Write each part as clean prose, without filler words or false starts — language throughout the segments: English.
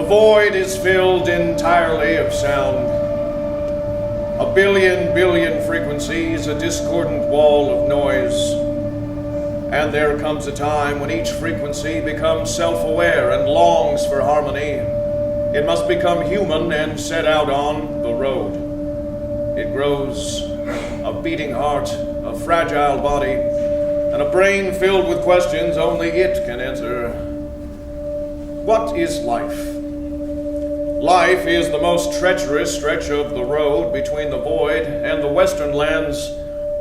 void is filled entirely of sound. A billion frequencies, a discordant wall of noise. And there comes a time when each frequency becomes self-aware and longs for harmony. It must become human and set out on the road. It grows a beating heart, a fragile body, and a brain filled with questions only it can answer. What is life? Life is the most treacherous stretch of the road between the void and the western lands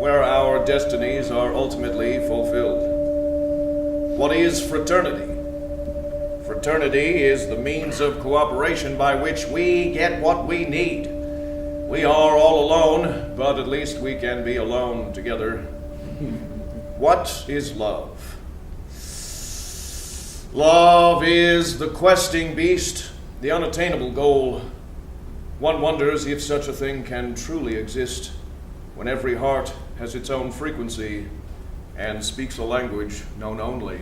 where our destinies are ultimately fulfilled. What is fraternity? Fraternity is the means of cooperation by which we get what we need. We are all alone, but at least we can be alone together. What is love? Love is the questing beast, the unattainable goal. One wonders if such a thing can truly exist when every heart has its own frequency and speaks a language known only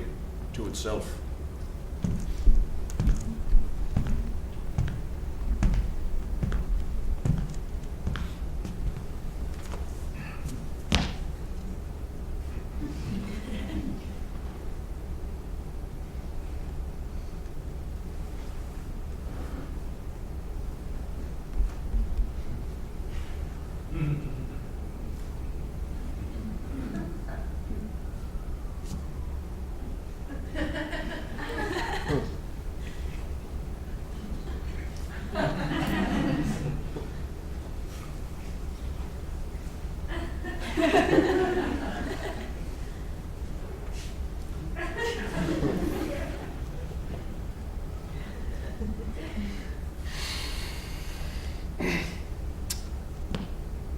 to itself.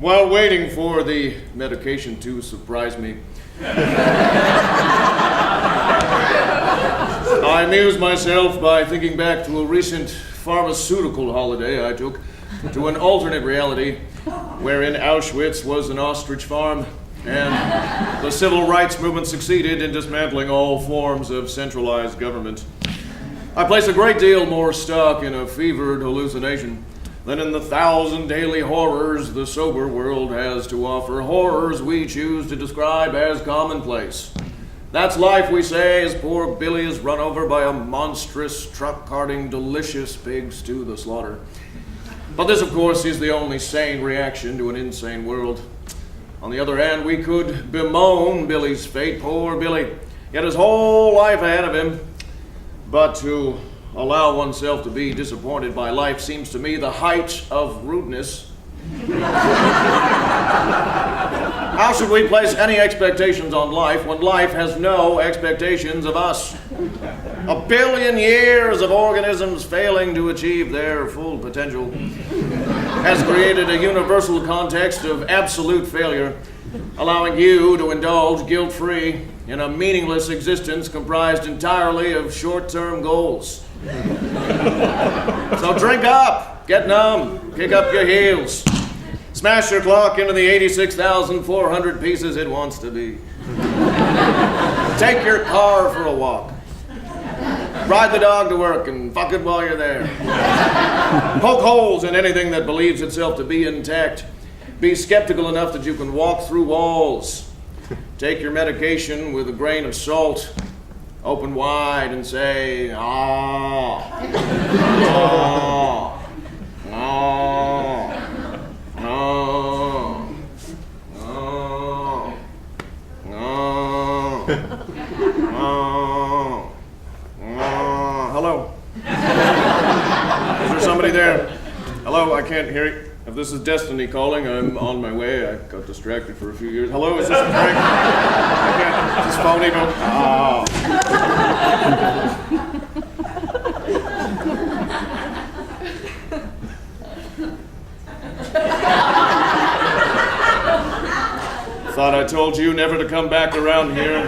While waiting for the medication to surprise me, I amused myself by thinking back to a recent pharmaceutical holiday I took to an alternate reality wherein Auschwitz was an ostrich farm and the civil rights movement succeeded in dismantling all forms of centralized government. I place a great deal more stock in a fevered hallucination than in the 1,000 daily horrors the sober world has to offer, horrors we choose to describe as commonplace. That's life, we say, as poor Billy is run over by a monstrous truck carting delicious pigs to the slaughter. But this, of course, is the only sane reaction to an insane world. On the other hand, we could bemoan Billy's fate, poor Billy. He had his whole life ahead of him. But to allow oneself to be disappointed by life seems to me the height of rudeness. How should we place any expectations on life when life has no expectations of us? 1 billion years of organisms failing to achieve their full potential has created a universal context of absolute failure, allowing you to indulge guilt-free in a meaningless existence comprised entirely of short-term goals. So drink up, get numb, kick up your heels, smash your clock into the 86,400 pieces it wants to be. Take your car for a walk. Ride the dog to work and fuck it while you're there. Poke holes in anything that believes itself to be intact. Be skeptical enough that you can walk through walls. Take your medication with a grain of salt. Open wide and say, ah, ah, ah, ah, ah, ah, ah. Hello? Is there somebody there? Hello, I can't hear you. If this is destiny calling, I'm on my way. I got distracted for a few years. Hello, is this a prank? I can't, is this phone even? Ah. Thought I told you never to come back around here.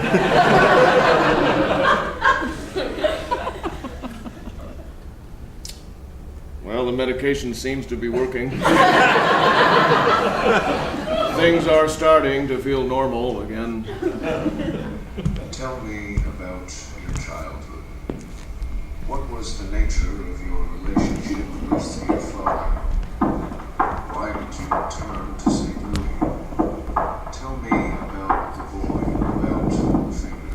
Well, the medication seems to be working. Things are starting to feel normal again. Tell me about your childhood. What was was the nature of your relationship with your father? Why did you return to St. Louis? Tell me about the boy without a finger.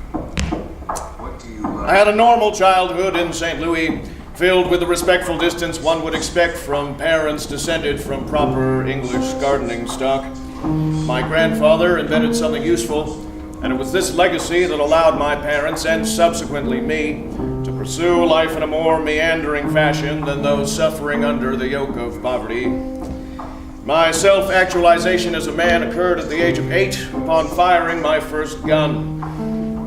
What do you like? I had a normal childhood in St. Louis, filled with the respectful distance one would expect from parents descended from proper English gardening stock. My grandfather invented something useful, and it was this legacy that allowed my parents, and subsequently me, to pursue life in a more meandering fashion than those suffering under the yoke of poverty. My self-actualization as a man occurred at the age of 8 upon firing my first gun.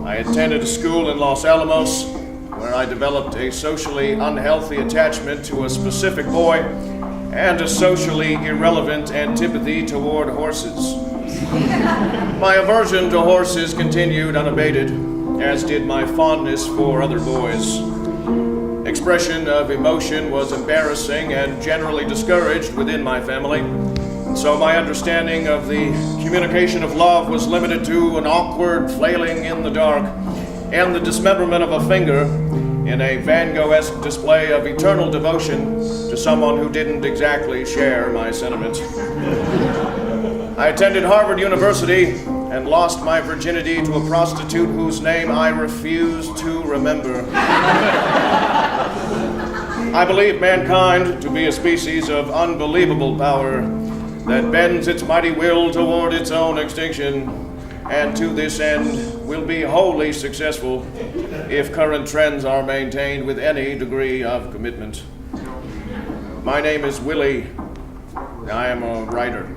I attended a school in Los Alamos where I developed a socially unhealthy attachment to a specific boy and a socially irrelevant antipathy toward horses. My aversion to horses continued unabated, as did my fondness for other boys. Expression of emotion was embarrassing and generally discouraged within my family, so my understanding of the communication of love was limited to an awkward flailing in the dark and the dismemberment of a finger in a Van Gogh-esque display of eternal devotion to someone who didn't exactly share my sentiments. I attended Harvard University and lost my virginity to a prostitute whose name I refuse to remember. I believe mankind to be a species of unbelievable power that bends its mighty will toward its own extinction, and to this end will be wholly successful if current trends are maintained with any degree of commitment. My name is Willie. I am a writer.